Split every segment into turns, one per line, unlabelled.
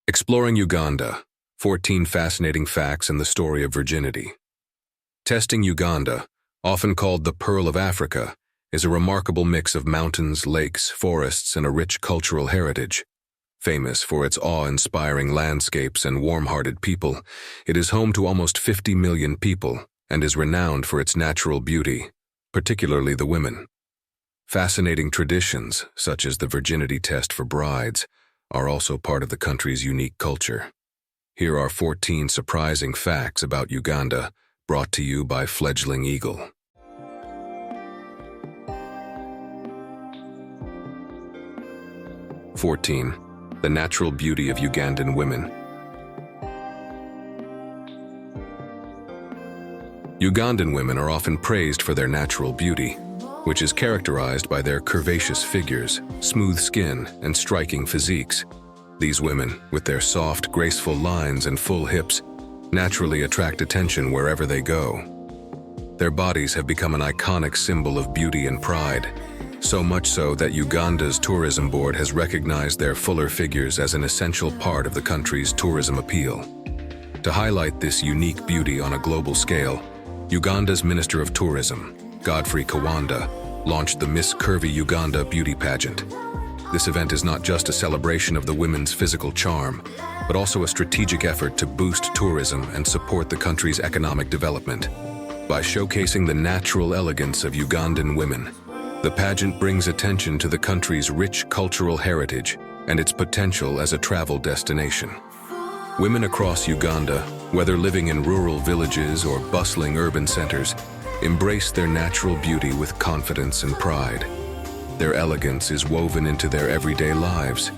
Exploring Uganda, 14 fascinating facts and the story of virginity. Testing Uganda, often called the Pearl of Africa, is a remarkable mix of mountains, lakes, forests, and a rich cultural heritage. Famous for its awe-inspiring landscapes and warm-hearted people, it is home to almost 50 million people and is renowned for its natural beauty, particularly the women. Fascinating traditions, such as the virginity test for brides, are also part of the country's unique culture. Here are 14 surprising facts about Uganda, brought to you by Fledgling Eagle. (14) The natural beauty of Ugandan women. Ugandan women are often praised for their natural beauty, which is characterized by their curvaceous figures, smooth skin, and striking physiques. These women, with their soft, graceful lines and full hips, naturally attract attention wherever they go. Their bodies have become an iconic symbol of beauty and pride, so much so that Uganda's tourism board has recognized their fuller figures as an essential part of the country's tourism appeal. To highlight this unique beauty on a global scale, Uganda's Minister of Tourism, Godfrey Kawanda, launched the Miss Curvy Uganda beauty pageant. This event is not just a celebration of the women's physical charm, but also a strategic effort to boost tourism and support the country's economic development. By showcasing the natural elegance of Ugandan women, the pageant brings attention to the country's rich cultural heritage and its potential as a travel destination. Women across Uganda, whether living in rural villages or bustling urban centers, embrace their natural beauty with confidence and pride. Their elegance is woven into their everyday lives,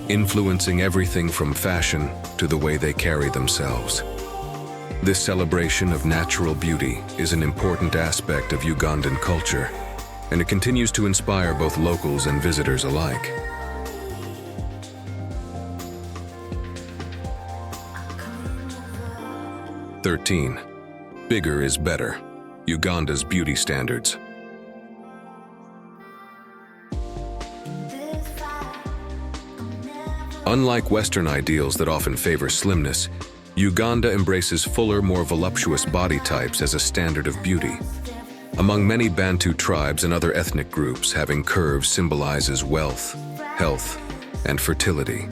influencing everything from fashion to the way they carry themselves. This celebration of natural beauty is an important aspect of Ugandan culture, and it continues to inspire both locals and visitors alike. (13) Bigger is better. Uganda's beauty standards. Unlike Western ideals that often favor slimness, Uganda embraces fuller, more voluptuous body types as a standard of beauty. Among many Bantu tribes and other ethnic groups, having curves symbolizes wealth, health, and fertility.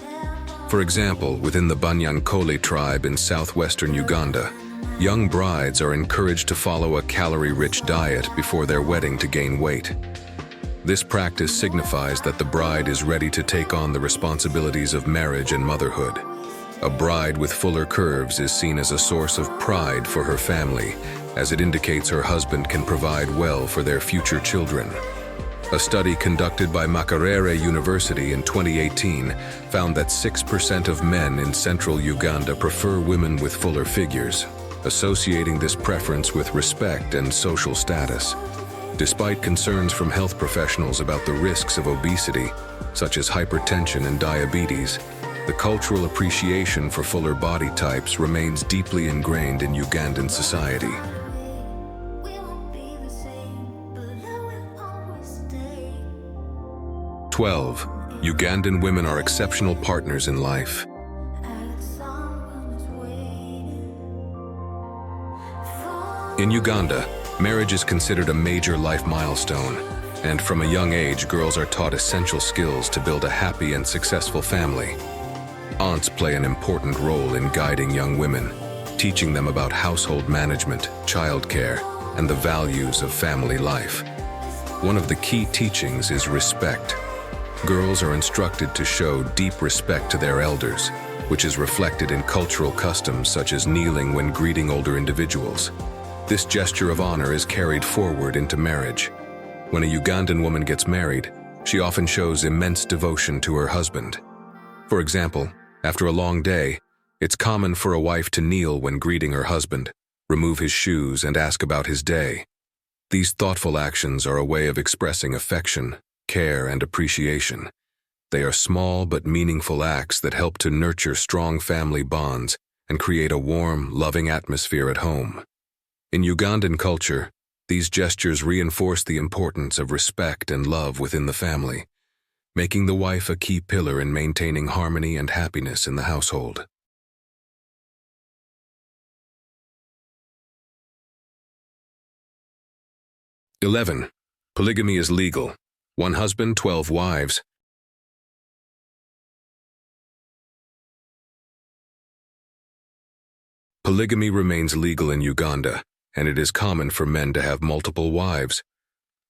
For example, within the Banyankole tribe in southwestern Uganda, young brides are encouraged to follow a calorie-rich diet before their wedding to gain weight. This practice signifies that the bride is ready to take on the responsibilities of marriage and motherhood. A bride with fuller curves is seen as a source of pride for her family, as it indicates her husband can provide well for their future children. A study conducted by Makerere University in 2018 found that 6% of men in central Uganda prefer women with fuller figures, associating this preference with respect and social status. Despite concerns from health professionals about the risks of obesity, such as hypertension and diabetes, the cultural appreciation for fuller body types remains deeply ingrained in Ugandan society. 12. Ugandan women are exceptional partners in life. In Uganda, marriage is considered a major life milestone, and from a young age, girls are taught essential skills to build a happy and successful family. Aunts play an important role in guiding young women, teaching them about household management, childcare, and the values of family life. One of the key teachings is respect. Girls are instructed to show deep respect to their elders, which is reflected in cultural customs such as kneeling when greeting older individuals. This gesture of honor is carried forward into marriage. When a Ugandan woman gets married, she often shows immense devotion to her husband. For example, after a long day, it's common for a wife to kneel when greeting her husband, remove his shoes, and ask about his day. These thoughtful actions are a way of expressing affection, care, and appreciation. They are small but meaningful acts that help to nurture strong family bonds and create a warm, loving atmosphere at home. In Ugandan culture, these gestures reinforce the importance of respect and love within the family, making the wife a key pillar in maintaining harmony and happiness in the household. (11) Polygamy is legal. One husband, 12 wives. Polygamy remains legal in Uganda, and it is common for men to have multiple wives.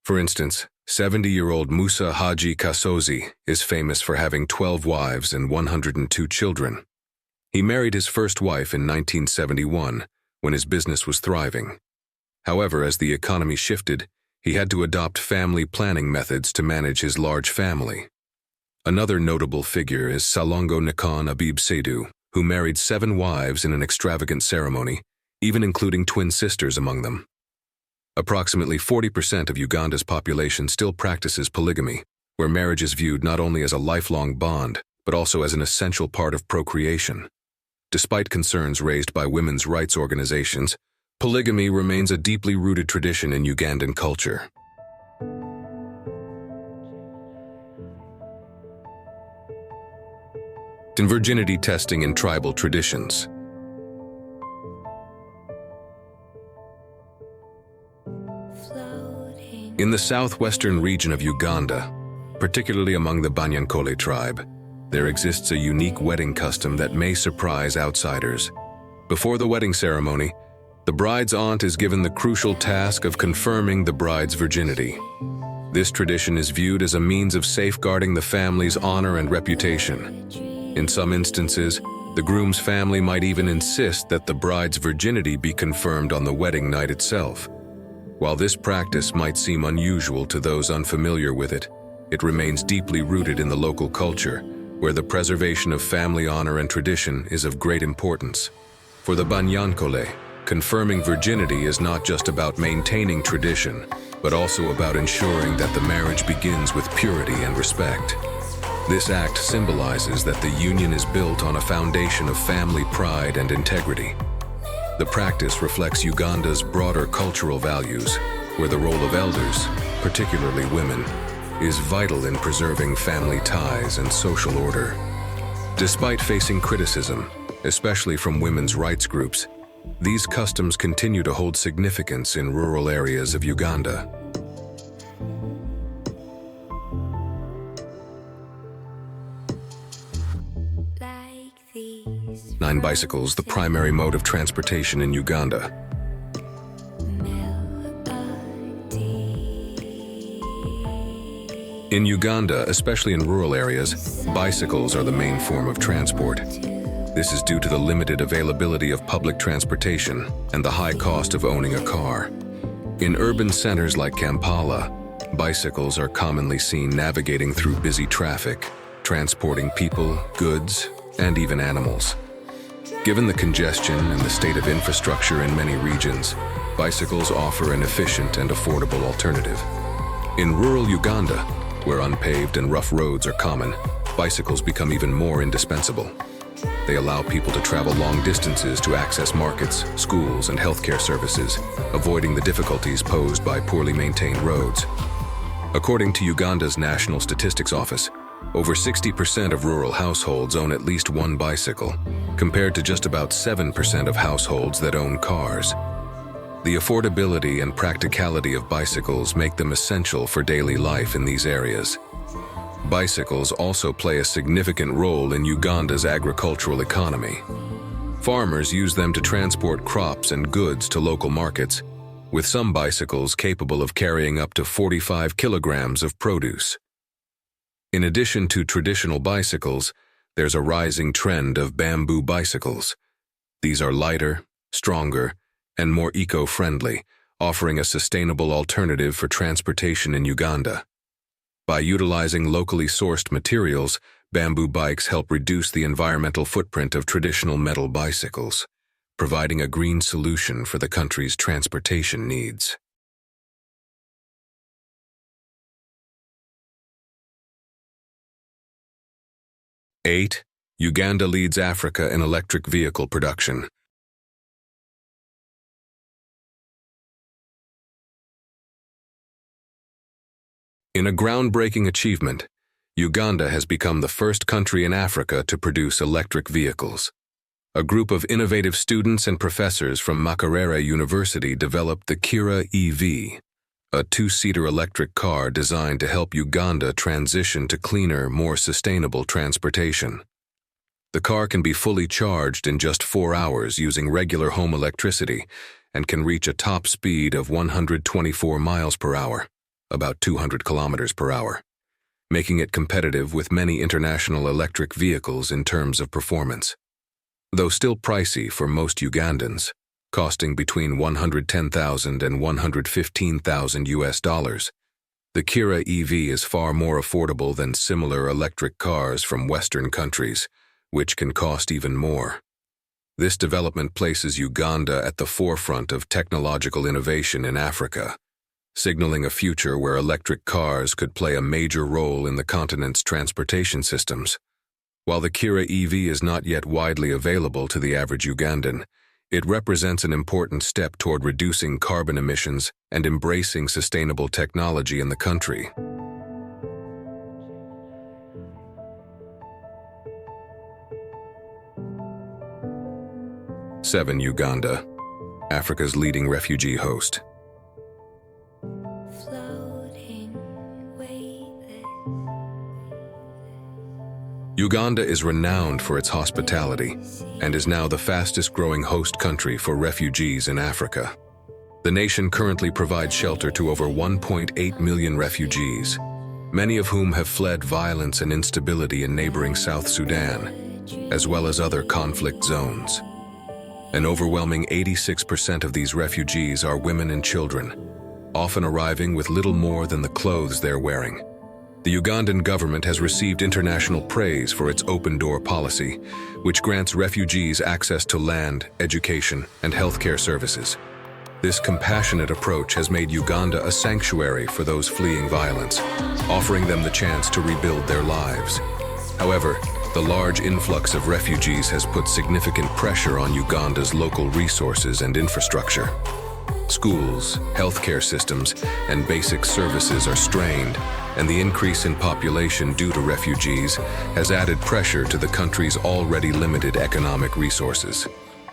For instance, 70-year-old Musa Haji Kasozi is famous for having 12 wives and 102 children. He married his first wife in 1971, when his business was thriving. However, as the economy shifted, he had to adopt family planning methods to manage his large family. Another notable figure is Salongo Nakan Abib Seydou, who married 7 wives in an extravagant ceremony, even including twin sisters among them. Approximately 40% of Uganda's population still practices polygamy, where marriage is viewed not only as a lifelong bond, but also as an essential part of procreation. Despite concerns raised by women's rights organizations, polygamy remains a deeply rooted tradition in Ugandan culture. In virginity testing in tribal traditions. In the southwestern region of Uganda, particularly among the Banyankole tribe, there exists a unique wedding custom that may surprise outsiders. Before the wedding ceremony, the bride's aunt is given the crucial task of confirming the bride's virginity. This tradition is viewed as a means of safeguarding the family's honor and reputation. In some instances, the groom's family might even insist that the bride's virginity be confirmed on the wedding night itself. While this practice might seem unusual to those unfamiliar with it, it remains deeply rooted in the local culture, where the preservation of family honor and tradition is of great importance. For the Banyankole, confirming virginity is not just about maintaining tradition, but also about ensuring that the marriage begins with purity and respect. This act symbolizes that the union is built on a foundation of family pride and integrity. The practice reflects Uganda's broader cultural values, where the role of elders, particularly women, is vital in preserving family ties and social order. Despite facing criticism, especially from women's rights groups, these customs continue to hold significance in rural areas of Uganda. Nine bicycles, the primary mode of transportation in Uganda. In Uganda, especially in rural areas, bicycles are the main form of transport. This is due to the limited availability of public transportation and the high cost of owning a car. In urban centers like Kampala, bicycles are commonly seen navigating through busy traffic, transporting people, goods, and even animals. Given the congestion and the state of infrastructure in many regions, bicycles offer an efficient and affordable alternative. In rural Uganda, where unpaved and rough roads are common, bicycles become even more indispensable. They allow people to travel long distances to access markets, schools, and healthcare services, avoiding the difficulties posed by poorly maintained roads. According to Uganda's National Statistics Office, over 60% of rural households own at least one bicycle, compared to just about 7% of households that own cars. The affordability and practicality of bicycles make them essential for daily life in these areas. Bicycles also play a significant role in Uganda's agricultural economy. Farmers use them to transport crops and goods to local markets, with some bicycles capable of carrying up to 45 kilograms of produce. In addition to traditional bicycles, there's a rising trend of bamboo bicycles. These are lighter, stronger, and more eco-friendly, offering a sustainable alternative for transportation in Uganda. By utilizing locally sourced materials, bamboo bikes help reduce the environmental footprint of traditional metal bicycles, providing a green solution for the country's transportation needs. (8) Uganda leads Africa in electric vehicle production. In a groundbreaking achievement, Uganda has become the first country in Africa to produce electric vehicles. A group of innovative students and professors from Makerere University developed the Kira EV, a two-seater electric car designed to help Uganda transition to cleaner, more sustainable transportation. The car can be fully charged in just 4 hours using regular home electricity and can reach a top speed of 124 miles per hour, about 200 kilometers per hour, making it competitive with many international electric vehicles in terms of performance. Though still pricey for most Ugandans, costing between $110,000 and $115,000 US, the Kira EV is far more affordable than similar electric cars from Western countries, which can cost even more. This development places Uganda at the forefront of technological innovation in Africa, signaling a future where electric cars could play a major role in the continent's transportation systems. While the Kira EV is not yet widely available to the average Ugandan, it represents an important step toward reducing carbon emissions and embracing sustainable technology in the country. 7. Uganda, Africa's leading refugee host. Uganda is renowned for its hospitality and is now the fastest-growing host country for refugees in Africa. The nation currently provides shelter to over 1.8 million refugees, many of whom have fled violence and instability in neighboring South Sudan, as well as other conflict zones. An overwhelming 86% of these refugees are women and children, often arriving with little more than the clothes they're wearing. The Ugandan government has received international praise for its open-door policy, which grants refugees access to land, education, and healthcare services. This compassionate approach has made Uganda a sanctuary for those fleeing violence, offering them the chance to rebuild their lives. However, the large influx of refugees has put significant pressure on Uganda's local resources and infrastructure. Schools, healthcare systems, and basic services are strained, and the increase in population due to refugees has added pressure to the country's already limited economic resources.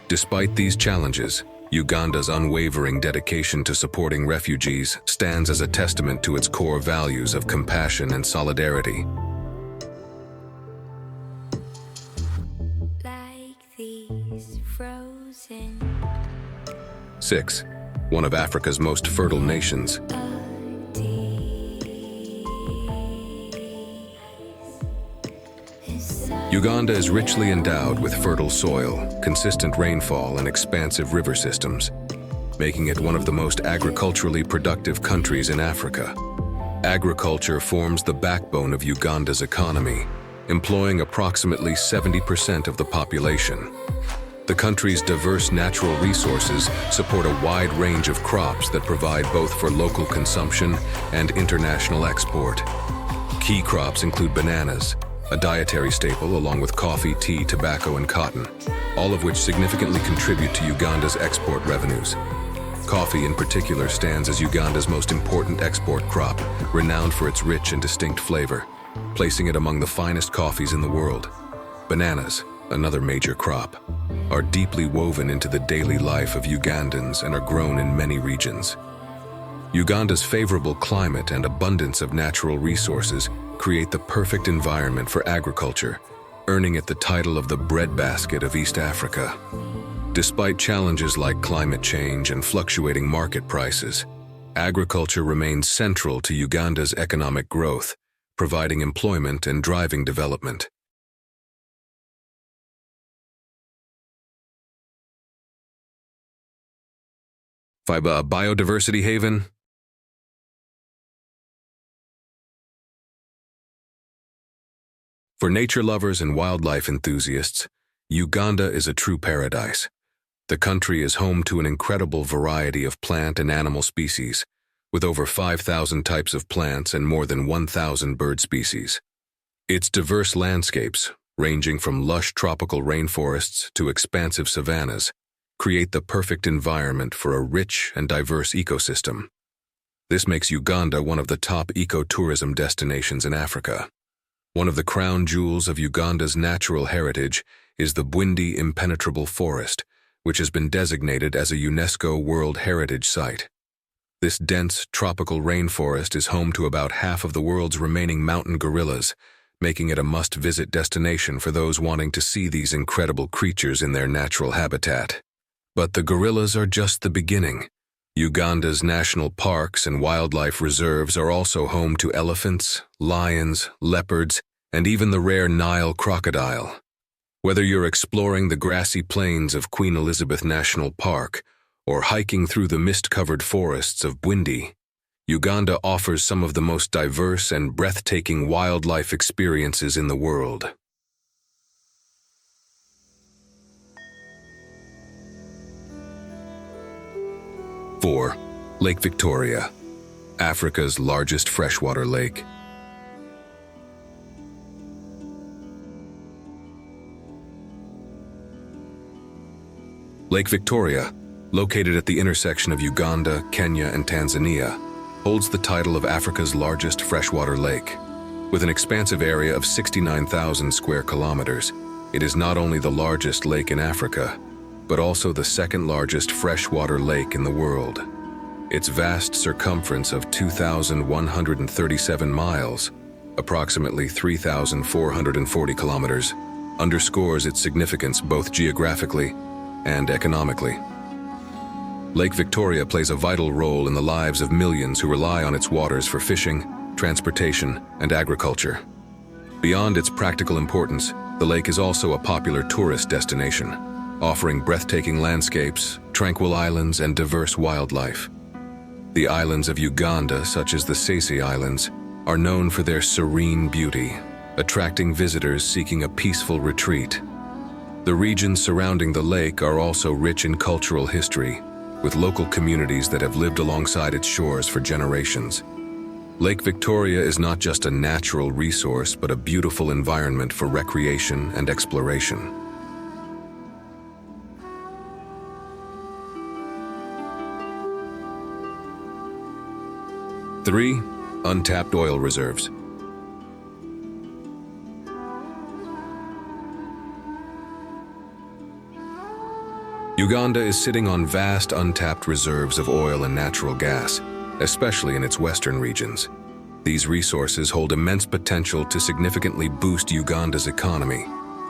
Despite these challenges, Uganda's unwavering dedication to supporting refugees stands as a testament to its core values of compassion and solidarity. 6. One of Africa's most fertile nations. Uganda is richly endowed with fertile soil, consistent rainfall, and expansive river systems, making it one of the most agriculturally productive countries in Africa. Agriculture forms the backbone of Uganda's economy, employing approximately 70% of the population. The country's diverse natural resources support a wide range of crops that provide both for local consumption and international export. Key crops include bananas, a dietary staple along with coffee, tea, tobacco, and cotton, all of which significantly contribute to Uganda's export revenues. Coffee in particular stands as Uganda's most important export crop, renowned for its rich and distinct flavor, placing it among the finest coffees in the world. Bananas, another major crop, are deeply woven into the daily life of Ugandans and are grown in many regions. Uganda's favorable climate and abundance of natural resources create the perfect environment for agriculture, earning it the title of the breadbasket of East Africa. Despite challenges like climate change and fluctuating market prices, agriculture remains central to Uganda's economic growth, providing employment and driving development. 5. Biodiversity haven. For nature lovers and wildlife enthusiasts, Uganda is a true paradise. The country is home to an incredible variety of plant and animal species, with over 5,000 types of plants and more than 1,000 bird species. Its diverse landscapes, ranging from lush tropical rainforests to expansive savannas, create the perfect environment for a rich and diverse ecosystem. This makes Uganda one of the top ecotourism destinations in Africa. One of the crown jewels of Uganda's natural heritage is the Bwindi Impenetrable Forest, which has been designated as a UNESCO World Heritage Site. This dense, tropical rainforest is home to about half of the world's remaining mountain gorillas, making it a must-visit destination for those wanting to see these incredible creatures in their natural habitat. But the gorillas are just the beginning. Uganda's national parks and wildlife reserves are also home to elephants, lions, leopards, and even the rare Nile crocodile. Whether you're exploring the grassy plains of Queen Elizabeth National Park or hiking through the mist-covered forests of Bwindi, Uganda offers some of the most diverse and breathtaking wildlife experiences in the world. Four, Lake Victoria, Africa's largest freshwater lake. Lake Victoria, located at the intersection of Uganda, Kenya, and Tanzania, holds the title of Africa's largest freshwater lake. With an expansive area of 69,000 square kilometers, it is not only the largest lake in Africa, but also the second largest freshwater lake in the world. Its vast circumference of 2,137 miles, approximately 3,440 kilometers, underscores its significance both geographically and economically. Lake Victoria plays a vital role in the lives of millions who rely on its waters for fishing, transportation, and agriculture. Beyond its practical importance, the lake is also a popular tourist destination, offering breathtaking landscapes, tranquil islands, and diverse wildlife. The islands of Uganda, such as the Sese Islands, are known for their serene beauty, attracting visitors seeking a peaceful retreat. The regions surrounding the lake are also rich in cultural history, with local communities that have lived alongside its shores for generations. Lake Victoria is not just a natural resource, but a beautiful environment for recreation and exploration. 3. Untapped oil reserves. Uganda is sitting on vast untapped reserves of oil and natural gas, especially in its western regions. These resources hold immense potential to significantly boost Uganda's economy,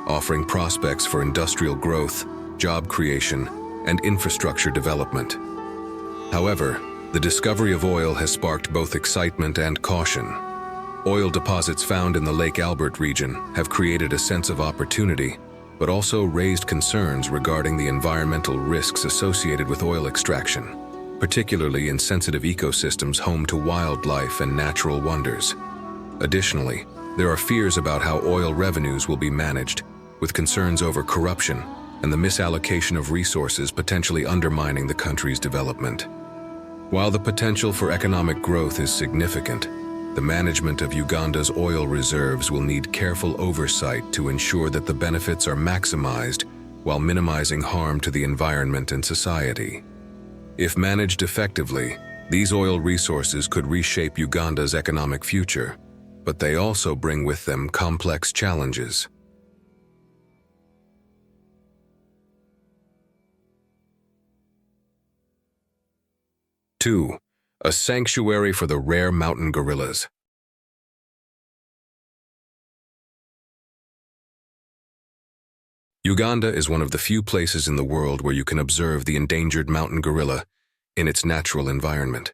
offering prospects for industrial growth, job creation, and infrastructure development. However, the discovery of oil has sparked both excitement and caution. Oil deposits found in the Lake Albert region have created a sense of opportunity, but also raised concerns regarding the environmental risks associated with oil extraction, particularly in sensitive ecosystems home to wildlife and natural wonders. Additionally, there are fears about how oil revenues will be managed, with concerns over corruption and the misallocation of resources potentially undermining the country's development. While the potential for economic growth is significant, the management of Uganda's oil reserves will need careful oversight to ensure that the benefits are maximized while minimizing harm to the environment and society. If managed effectively, these oil resources could reshape Uganda's economic future, but they also bring with them complex challenges. Two, a sanctuary for the rare mountain gorillas. Uganda is one of the few places in the world where you can observe the endangered mountain gorilla in its natural environment.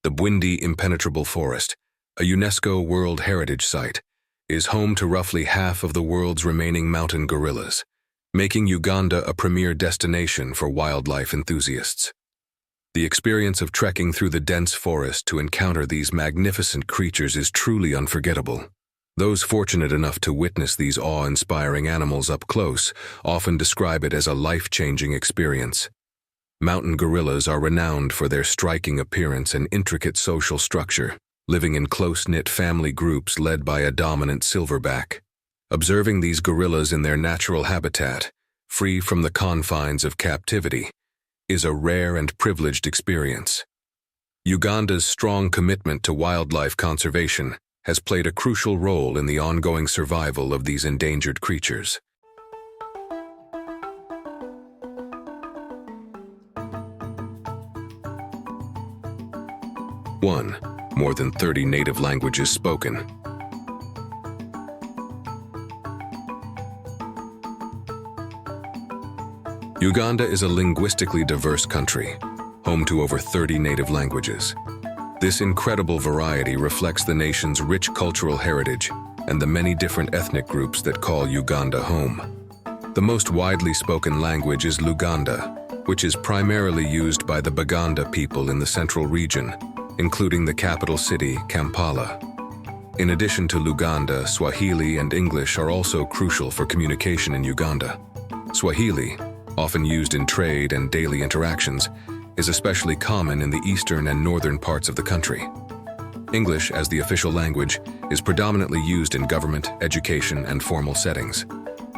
The Bwindi Impenetrable Forest, a UNESCO World Heritage Site, is home to roughly half of the world's remaining mountain gorillas, making Uganda a premier destination for wildlife enthusiasts. The experience of trekking through the dense forest to encounter these magnificent creatures is truly unforgettable. Those fortunate enough to witness these awe-inspiring animals up close often describe it as a life-changing experience. Mountain gorillas are renowned for their striking appearance and intricate social structure, living in close-knit family groups led by a dominant silverback. Observing these gorillas in their natural habitat, free from the confines of captivity, is a rare and privileged experience. Uganda's strong commitment to wildlife conservation has played a crucial role in the ongoing survival of these endangered creatures. One, more than 30 native languages spoken. Uganda is a linguistically diverse country, home to over 30 native languages. This incredible variety reflects the nation's rich cultural heritage and the many different ethnic groups that call Uganda home. The most widely spoken language is Luganda, which is primarily used by the Baganda people in the central region, including the capital city, Kampala. In addition to Luganda, Swahili and English are also crucial for communication in Uganda. Swahili, often used in trade and daily interactions, is especially common in the eastern and northern parts of the country. English, as the official language, is predominantly used in government, education, and formal settings.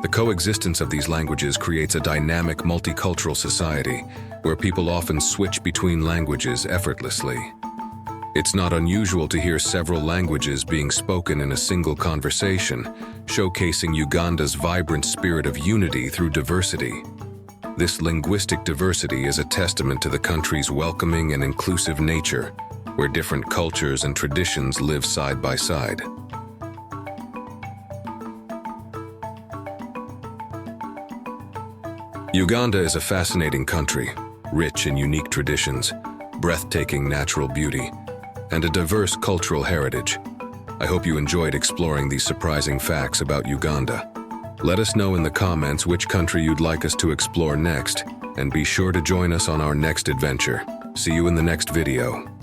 The coexistence of these languages creates a dynamic multicultural society where people often switch between languages effortlessly. It's not unusual to hear several languages being spoken in a single conversation, showcasing Uganda's vibrant spirit of unity through diversity. This linguistic diversity is a testament to the country's welcoming and inclusive nature, where different cultures and traditions live side by side. Uganda is a fascinating country, rich in unique traditions, breathtaking natural beauty, and a diverse cultural heritage. I hope you enjoyed exploring these surprising facts about Uganda. Let us know in the comments which country you'd like us to explore next, and be sure to join us on our next adventure. See you in the next video.